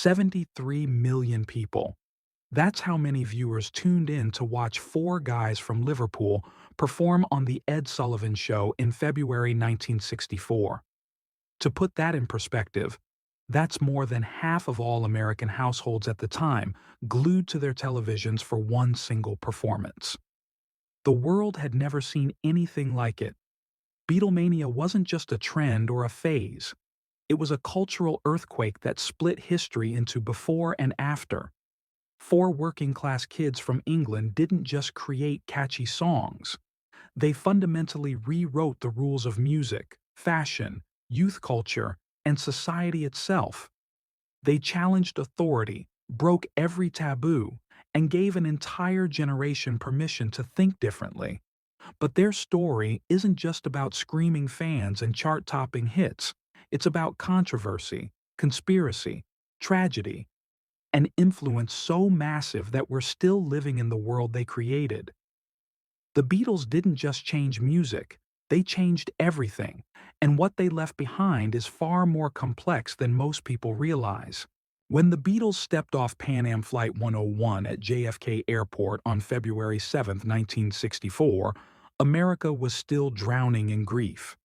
73 million people. That's how many viewers tuned in to watch four guys from Liverpool perform on The Ed Sullivan Show in February 1964. To put that in perspective, that's more than half of all American households at the time glued to their televisions for one single performance. The world had never seen anything like it. Beatlemania wasn't just a trend or a phase. It was a cultural earthquake that split history into before and after. Four working-class kids from England didn't just create catchy songs. They fundamentally rewrote the rules of music, fashion, youth culture, and society itself. They challenged authority, broke every taboo, and gave an entire generation permission to think differently. But their story isn't just about screaming fans and chart-topping hits. It's about controversy, conspiracy, tragedy, an influence so massive that we're still living in the world they created. The Beatles didn't just change music, they changed everything, and what they left behind is far more complex than most people realize. When the Beatles stepped off Pan Am Flight 101 at JFK Airport on February 7, 1964, America was still drowning in grief.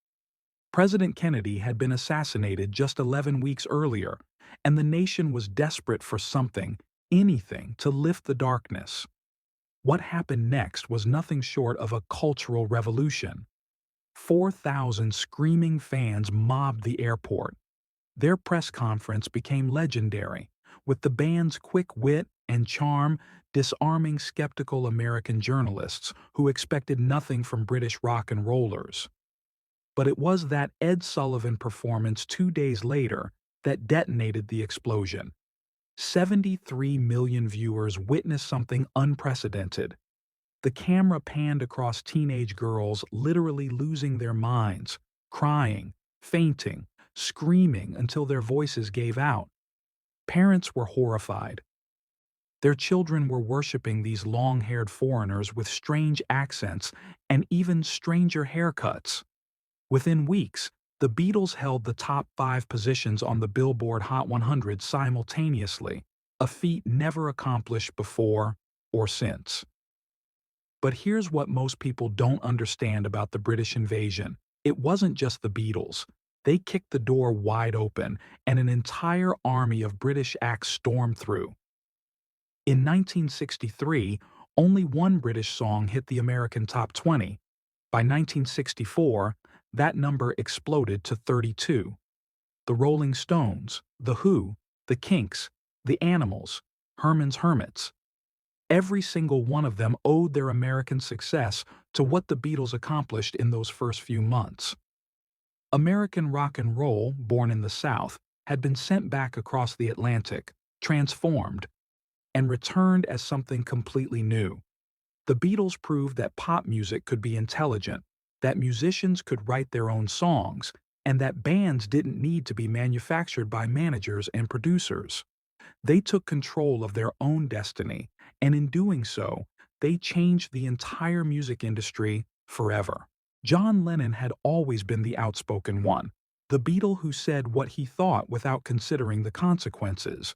President Kennedy had been assassinated just 11 weeks earlier, and the nation was desperate for something, anything, to lift the darkness. What happened next was nothing short of a cultural revolution. 4,000 screaming fans mobbed the airport. Their press conference became legendary, with the band's quick wit and charm disarming skeptical American journalists who expected nothing from British rock and rollers. But it was that Ed Sullivan performance 2 days later that detonated the explosion. 73 million viewers witnessed something unprecedented. The camera panned across teenage girls literally losing their minds, crying, fainting, screaming until their voices gave out. Parents were horrified. Their children were worshiping these long-haired foreigners with strange accents and even stranger haircuts. Within weeks, the Beatles held the top 5 positions on the Billboard Hot 100 simultaneously, a feat never accomplished before or since. But here's what most people don't understand about the British invasion. It wasn't just the Beatles. They kicked the door wide open, and an entire army of British acts stormed through. In 1963, only one British song hit the American top 20. By 1964, that number exploded to 32. The Rolling Stones, The Who, The Kinks, The Animals, Herman's Hermits. Every single one of them owed their American success to what the Beatles accomplished in those first few months. American rock and roll, born in the South, had been sent back across the Atlantic, transformed, and returned as something completely new. The Beatles proved that pop music could be intelligent, that musicians could write their own songs, and that bands didn't need to be manufactured by managers and producers. They took control of their own destiny, and in doing so, they changed the entire music industry forever. John Lennon had always been the outspoken one, the Beatle who said what he thought without considering the consequences.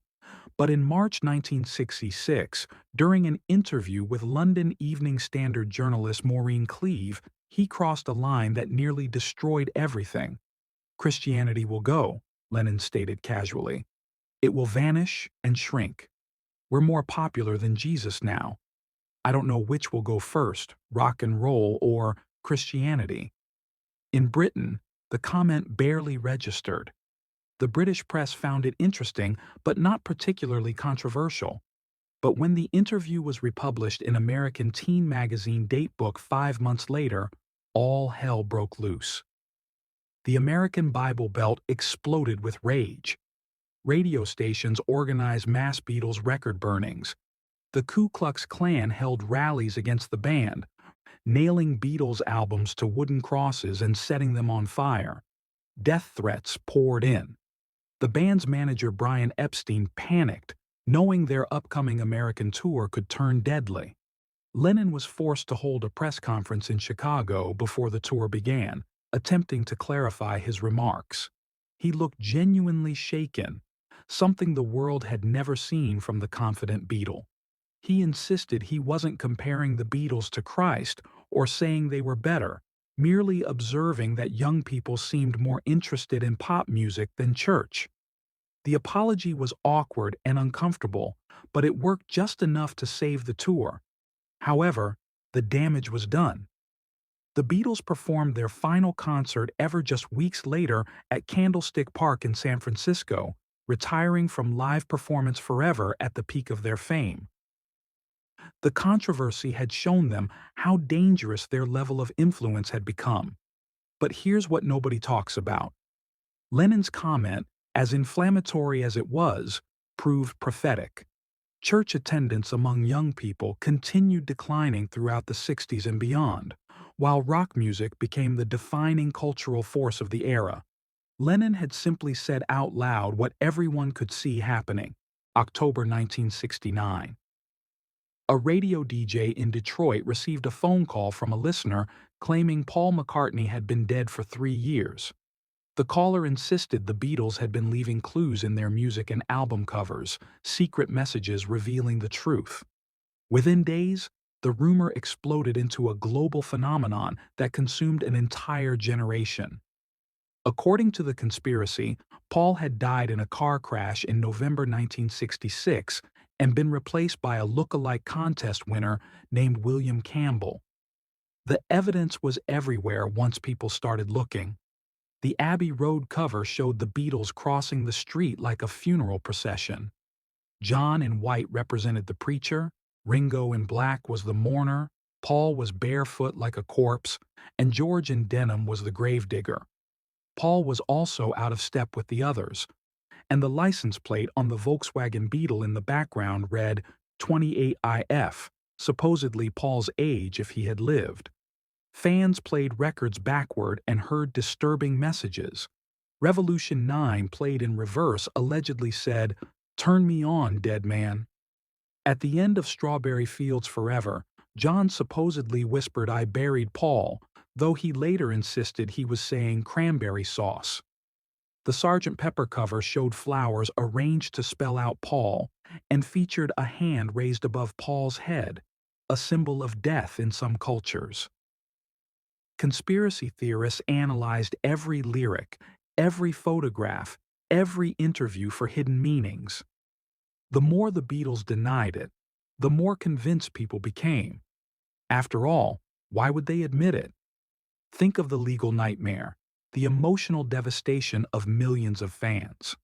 But in March 1966, during an interview with London Evening Standard journalist Maureen Cleave, he crossed a line that nearly destroyed everything. "Christianity will go," Lennon stated casually. "It will vanish and shrink. We're more popular than Jesus now. I don't know which will go first, rock and roll or Christianity." In Britain, the comment barely registered. The British press found it interesting but not particularly controversial. But when the interview was republished in American teen magazine Datebook 5 months later, all hell broke loose. The American Bible Belt exploded with rage. Radio stations organized mass Beatles record burnings. The Ku Klux Klan held rallies against the band, nailing Beatles albums to wooden crosses and setting them on fire. Death threats poured in. The band's manager Brian Epstein panicked, knowing their upcoming American tour could turn deadly. Lennon was forced to hold a press conference in Chicago before the tour began, attempting to clarify his remarks. He looked genuinely shaken. something the world had never seen from the confident Beatle. He insisted he wasn't comparing the Beatles to Christ or saying they were better, merely observing that young people seemed more interested in pop music than church. The apology was awkward and uncomfortable, but it worked just enough to save the tour. However, the damage was done. The Beatles performed their final concert ever just weeks later at Candlestick Park in San Francisco, retiring from live performance forever at the peak of their fame. The controversy had shown them how dangerous their level of influence had become. But here's what nobody talks about. Lennon's comment, as inflammatory as it was, proved prophetic. Church attendance among young people continued declining throughout the 60s and beyond, while rock music became the defining cultural force of the era. Lennon had simply said out loud what everyone could see happening. October 1969. A radio DJ in Detroit received a phone call from a listener claiming Paul McCartney had been dead for 3 years. The caller insisted the Beatles had been leaving clues in their music and album covers, secret messages revealing the truth. Within days, the rumor exploded into a global phenomenon that consumed an entire generation. According to the conspiracy, Paul had died in a car crash in November 1966 and been replaced by a look-alike contest winner named William Campbell. The evidence was everywhere once people started looking. The Abbey Road cover showed the Beatles crossing the street like a funeral procession. John in white represented the preacher, Ringo in black was the mourner, Paul was barefoot like a corpse, and George in denim was the gravedigger. Paul was also out of step with the others, and the license plate on the Volkswagen Beetle in the background read 28IF, supposedly Paul's age if he had lived. Fans played records backward and heard disturbing messages. Revolution 9 played in reverse allegedly said, "Turn me on, dead man." At the end of Strawberry Fields Forever, John supposedly whispered I buried Paul, though he later insisted he was saying cranberry sauce. The Sgt. Pepper cover showed flowers arranged to spell out Paul and featured a hand raised above Paul's head, a symbol of death in some cultures. Conspiracy theorists analyzed every lyric, every photograph, every interview for hidden meanings. The more the Beatles denied it, the more convinced people became. After all, why would they admit it? Think of the legal nightmare, the emotional devastation of millions of fans.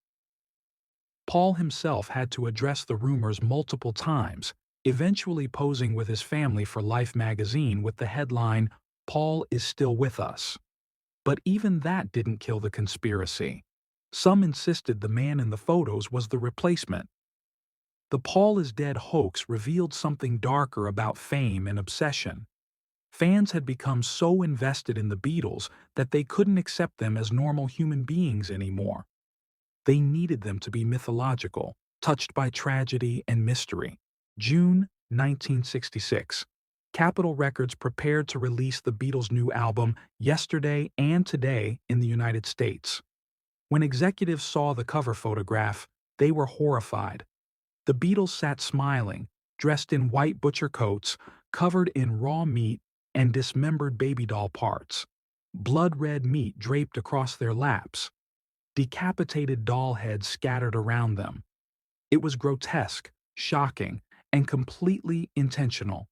Paul himself had to address the rumors multiple times, eventually posing with his family for Life magazine with the headline, "Paul is still with us." But even that didn't kill the conspiracy. Some insisted the man in the photos was the replacement. The Paul is dead hoax revealed something darker about fame and obsession. Fans had become so invested in the Beatles that they couldn't accept them as normal human beings anymore. They needed them to be mythological, touched by tragedy and mystery. June 1966. Capitol Records prepared to release the Beatles' new album Yesterday and Today in the United States. When executives saw the cover photograph, they were horrified. The Beatles sat smiling, dressed in white butcher coats, covered in raw meat and dismembered baby doll parts. Blood-red meat draped across their laps. Decapitated doll heads scattered around them. It was grotesque, shocking, and completely intentional.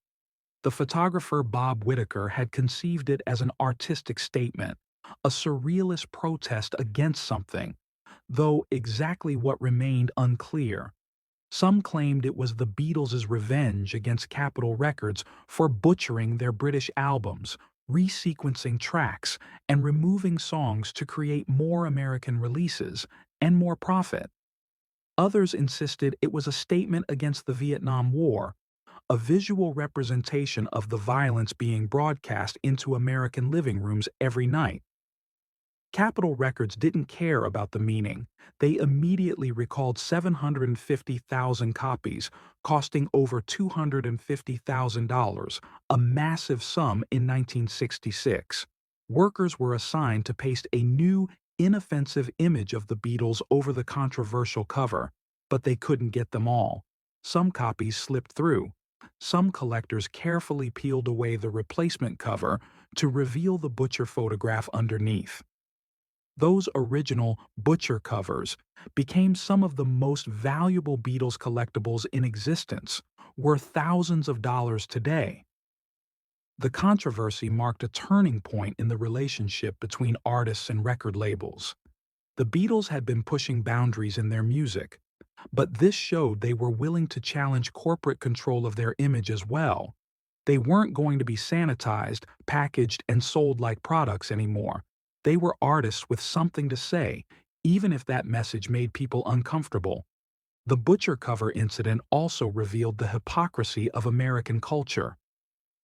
The photographer Bob Whitaker had conceived it as an artistic statement, a surrealist protest against something, though exactly what remained unclear. Some claimed it was the Beatles' revenge against Capitol Records for butchering their British albums, resequencing tracks, and removing songs to create more American releases and more profit. Others insisted it was a statement against the Vietnam War, a visual representation of the violence being broadcast into American living rooms every night. Capitol Records didn't care about the meaning. They immediately recalled 750,000 copies, costing over $250,000, a massive sum in 1966. Workers were assigned to paste a new inoffensive image of the Beatles over the controversial cover, but they couldn't get them all. Some copies slipped through. Some collectors carefully peeled away the replacement cover to reveal the Butcher photograph underneath. Those original Butcher covers became some of the most valuable Beatles collectibles in existence, worth thousands of dollars today. The controversy marked a turning point in the relationship between artists and record labels. The Beatles had been pushing boundaries in their music, but this showed they were willing to challenge corporate control of their image as well. They weren't going to be sanitized, packaged, and sold like products anymore. They were artists with something to say, even if that message made people uncomfortable. The Butcher cover incident also revealed the hypocrisy of American culture.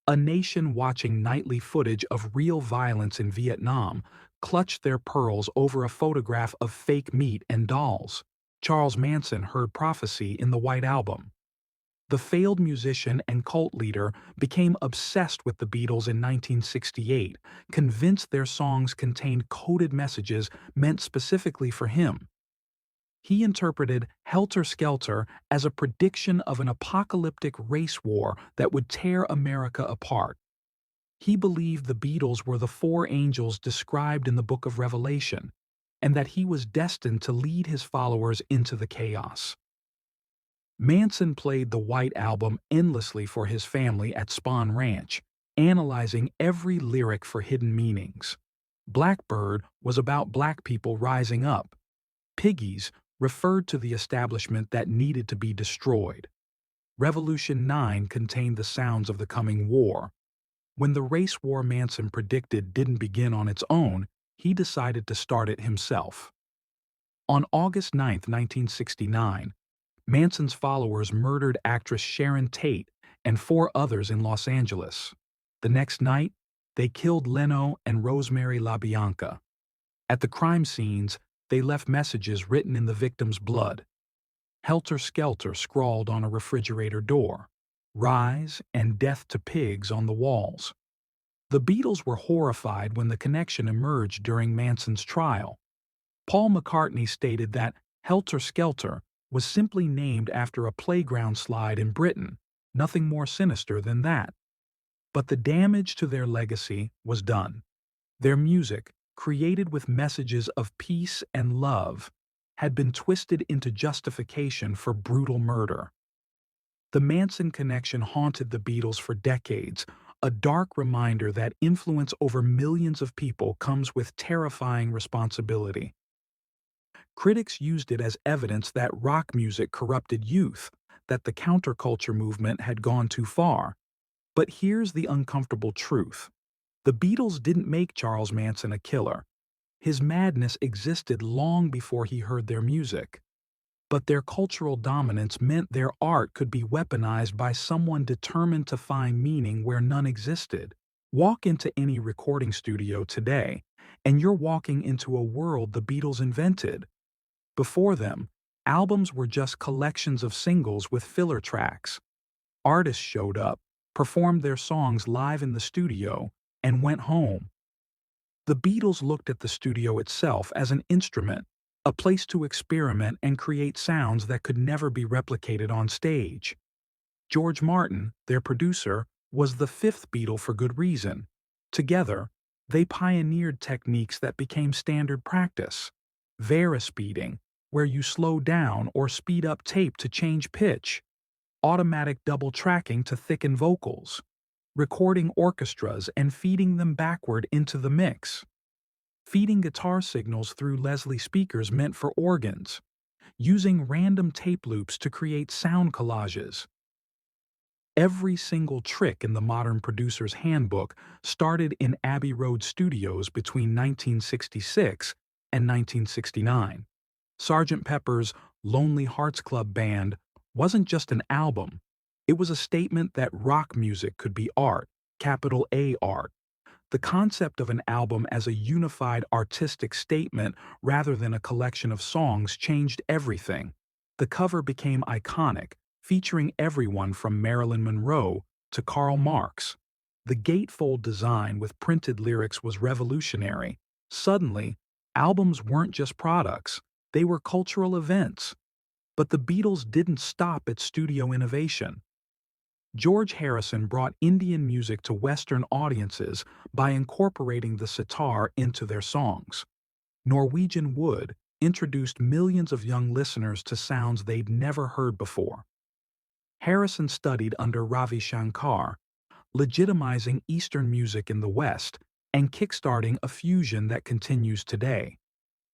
A nation watching nightly footage of real violence in Vietnam clutched their pearls over a photograph of fake meat and dolls. Charles Manson heard prophecy in the White Album. The failed musician and cult leader became obsessed with the Beatles in 1968, convinced their songs contained coded messages meant specifically for him. He interpreted Helter Skelter as a prediction of an apocalyptic race war that would tear America apart. He believed the Beatles were the four angels described in the Book of Revelation, and that he was destined to lead his followers into the chaos. Manson played the White Album endlessly for his family at Spahn Ranch, analyzing every lyric for hidden meanings. Blackbird was about black people rising up. Piggies referred to the establishment that needed to be destroyed. Revolution 9 contained the sounds of the coming war. When the race war Manson predicted didn't begin on its own, he decided to start it himself. On August 9, 1969, Manson's followers murdered actress Sharon Tate and four others in Los Angeles. The next night, they killed Leno and Rosemary LaBianca. At the crime scenes, they left messages written in the victims' blood. Helter Skelter scrawled on a refrigerator door. Rise and death to pigs on the walls. The Beatles were horrified when the connection emerged during Manson's trial. Paul McCartney stated that Helter Skelter was simply named after a playground slide in Britain, nothing more sinister than that. But the damage to their legacy was done. Their music, created with messages of peace and love, had been twisted into justification for brutal murder. The Manson connection haunted the Beatles for decades, a dark reminder that influence over millions of people comes with terrifying responsibility. Critics used it as evidence that rock music corrupted youth, that the counterculture movement had gone too far. But here's the uncomfortable truth. The Beatles didn't make Charles Manson a killer. His madness existed long before he heard their music. But their cultural dominance meant their art could be weaponized by someone determined to find meaning where none existed. Walk into any recording studio today, and you're walking into a world the Beatles invented. Before them, albums were just collections of singles with filler tracks. Artists showed up, performed their songs live in the studio, and went home. The Beatles looked at the studio itself as an instrument, a place to experiment and create sounds that could never be replicated on stage. George Martin, their producer, was the fifth Beatle for good reason. Together, they pioneered techniques that became standard practice. Varispeeding, where you slow down or speed up tape to change pitch. Automatic double tracking to thicken vocals. Recording orchestras and feeding them backward into the mix. Feeding guitar signals through Leslie speakers meant for organs. Using random tape loops to create sound collages. Every single trick in the modern producer's handbook started in Abbey Road Studios between 1966 and 1969. Sgt. Pepper's Lonely Hearts Club Band wasn't just an album. It was a statement that rock music could be art, capital A art. The concept of an album as a unified artistic statement rather than a collection of songs changed everything. The cover became iconic, featuring everyone from Marilyn Monroe to Karl Marx. The gatefold design with printed lyrics was revolutionary. Suddenly, Albums weren't just products, they were cultural events. But the Beatles didn't stop at studio innovation. George Harrison brought Indian music to Western audiences by incorporating the sitar into their songs. Norwegian Wood introduced millions of young listeners to sounds they'd never heard before. Harrison studied under Ravi Shankar, legitimizing Eastern music in the West and kickstarting a fusion that continues today.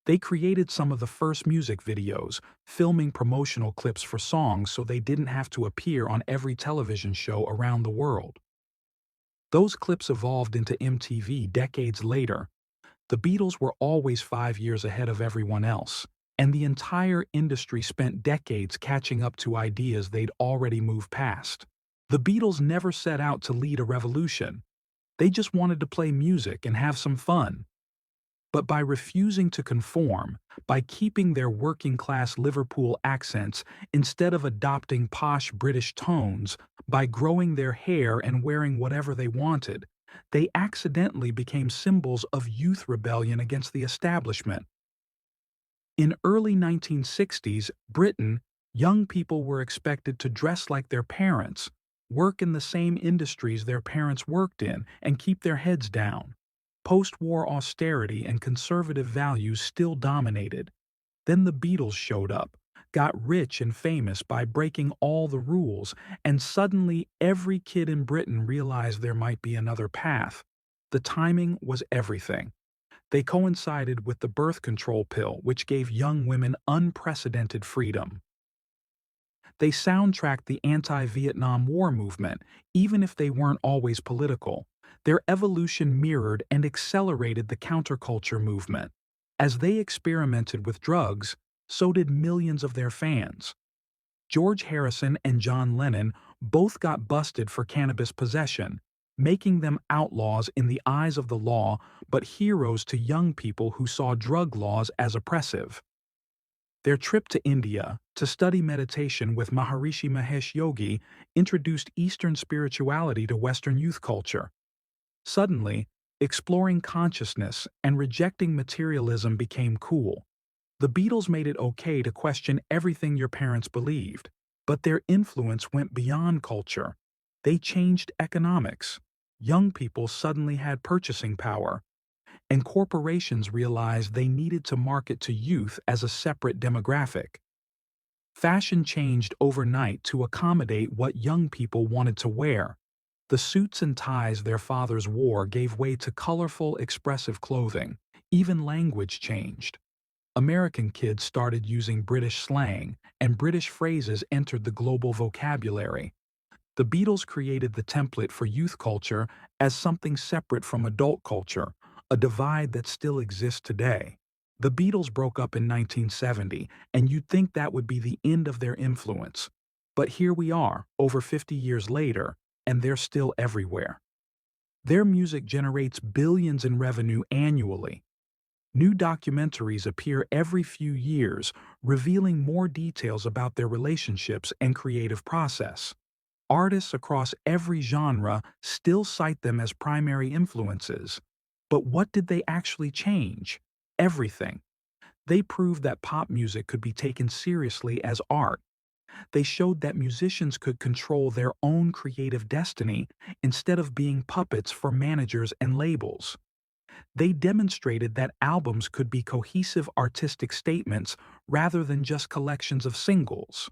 They created some of the first music videos, filming promotional clips for songs so they didn't have to appear on every television show around the world. Those clips evolved into MTV decades later. The Beatles were always 5 years ahead of everyone else, and the entire industry spent decades catching up to ideas they'd already moved past. The Beatles never set out to lead a revolution. They just wanted to play music and have some fun. But by refusing to conform, by keeping their working-class Liverpool accents instead of adopting posh British tones, by growing their hair and wearing whatever they wanted, they accidentally became symbols of youth rebellion against the establishment. In early 1960s Britain, young people were expected to dress like their parents, work in the same industries their parents worked in, and keep their heads down. Post-war austerity and conservative values still dominated. Then the Beatles showed up, got rich and famous by breaking all the rules, and suddenly every kid in Britain realized there might be another path. The timing was everything. They coincided with the birth control pill, which gave young women unprecedented freedom. They soundtracked the anti-Vietnam War movement, even if they weren't always political. Their evolution mirrored and accelerated the counterculture movement. As they experimented with drugs, so did millions of their fans. George Harrison and John Lennon both got busted for cannabis possession, making them outlaws in the eyes of the law but heroes to young people who saw drug laws as oppressive. Their trip to India to study meditation with Maharishi Mahesh Yogi introduced Eastern spirituality to Western youth culture. Suddenly, exploring consciousness and rejecting materialism became cool. The Beatles made it okay to question everything your parents believed, but their influence went beyond culture. They changed economics. Young people suddenly had purchasing power, and corporations realized they needed to market to youth as a separate demographic. Fashion changed overnight to accommodate what young people wanted to wear. The suits and ties their fathers wore gave way to colorful, expressive clothing. Even language changed. American kids started using British slang, and British phrases entered the global vocabulary. The Beatles created the template for youth culture as something separate from adult culture, a divide that still exists today. The Beatles broke up in 1970, and you'd think that would be the end of their influence. But here we are, over 50 years later, and they're still everywhere. Their music generates billions in revenue annually. New documentaries appear every few years, revealing more details about their relationships and creative process. Artists across every genre still cite them as primary influences. But what did they actually change? Everything. They proved that pop music could be taken seriously as art. They showed that musicians could control their own creative destiny instead of being puppets for managers and labels. They demonstrated that albums could be cohesive artistic statements rather than just collections of singles.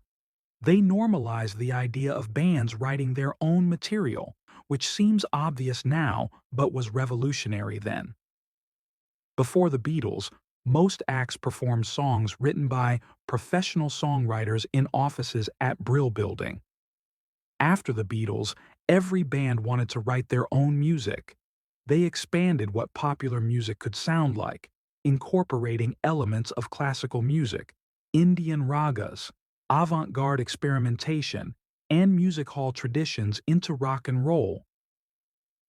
They normalized the idea of bands writing their own material, which seems obvious now but was revolutionary then. Before the Beatles, most acts performed songs written by professional songwriters in offices at Brill Building. After the Beatles, every band wanted to write their own music. They expanded what popular music could sound like, incorporating elements of classical music, Indian ragas, avant-garde experimentation, and music hall traditions into rock and roll.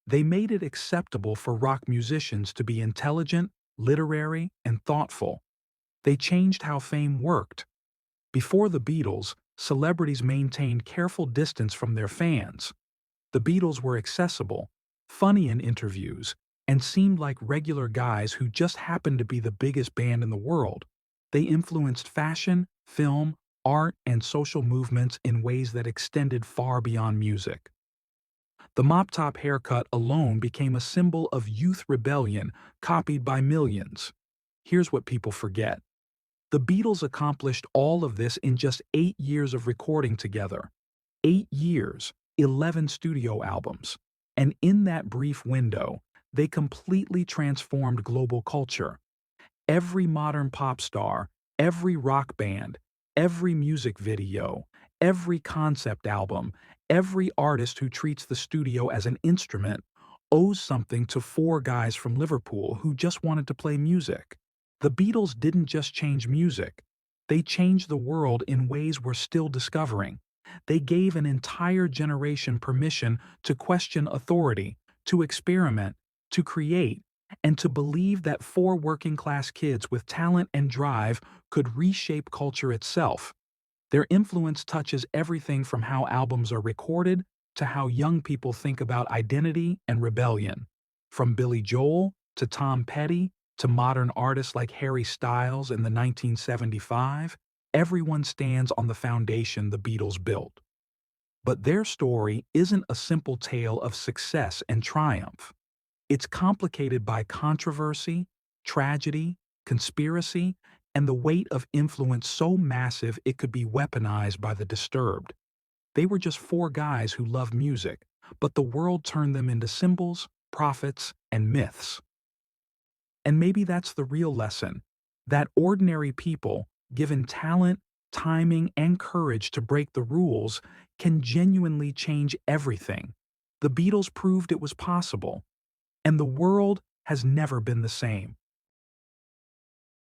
They made it acceptable for rock musicians to be intelligent, literary, and thoughtful. They changed how fame worked. Before the Beatles, celebrities maintained careful distance from their fans. The Beatles were accessible, funny in interviews, and seemed like regular guys who just happened to be the biggest band in the world. They influenced fashion, film, art, and social movements in ways that extended far beyond music. The mop-top haircut alone became a symbol of youth rebellion, copied by millions. Here's what people forget. The Beatles accomplished all of this in just 8 years of recording together. 8 years, 11 studio albums. And in that brief window, they completely transformed global culture. Every modern pop star, every rock band, every music video, every concept album, every artist who treats the studio as an instrument owes something to four guys from Liverpool who just wanted to play music. The Beatles didn't just change music, they changed the world in ways we're still discovering. They gave an entire generation permission to question authority, to experiment, to create, and to believe that four working-class kids with talent and drive could reshape culture itself. Their influence touches everything from how albums are recorded to how young people think about identity and rebellion. From Billy Joel to Tom Petty to modern artists like Harry Styles in the 1975, everyone stands on the foundation the Beatles built. But their story isn't a simple tale of success and triumph. It's complicated by controversy, tragedy, conspiracy, and the weight of influence so massive it could be weaponized by the disturbed. They were just four guys who loved music, but the world turned them into symbols, prophets, and myths. And maybe that's the real lesson, that ordinary people, given talent, timing, and courage to break the rules, can genuinely change everything. The Beatles proved it was possible, and the world has never been the same.